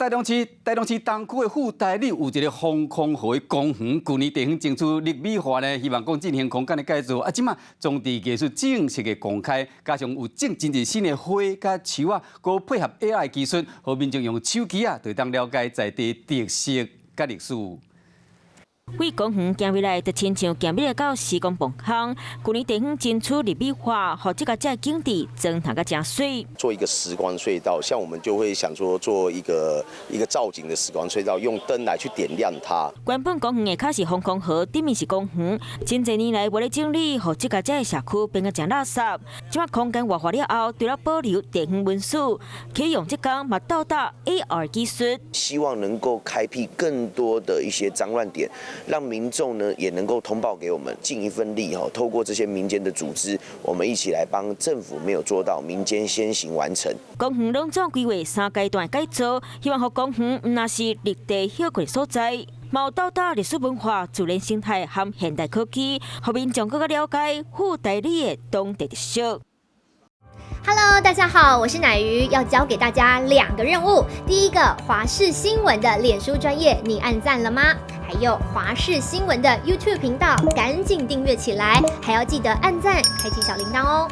台中市东区的副台里有一个防空河的公园，去年地方争取立美化呢，希望讲进行空间的改造。啊，即马装置艺术正式的公开，加上有真日新的花甲树啊，佮配合 AI 技术，互民众用手机啊，就当了解在地特色甲历史。为公园行未来，就亲像行未来到时光蹦巷。去年地方争取立美化，互这个景致装潢甲真水。做一个时光隧道，像我们就会想说做一个造景的时光隧道，用灯来去点亮它。原本公园的卡是防空河，对面是公园，真侪年来为了整理，互这个社区变个真垃圾。即马空间活化了后，除了保留地方文书，可以用这工嘛到达 AR 技术，希望能够开辟更多的一些脏乱点。让民众呢也能够通报给我们，尽一份力哈。透过这些民间的组织，我们一起来帮政府没有做到，民间先行完成。公园拢总规划3阶段改造，希望互公园唔那是绿地休闲所在，嘛有到达历史文化、自然生态和现代科技，互民众更加了解副台里的当地特色。Hello， 大家好，我是乃瑜，要教给大家2个任务。第一个，华视新闻的脸书专页，你按赞了吗？还有华视新闻的 YouTube 频道，赶紧订阅起来，还要记得按赞，开启小铃铛哦。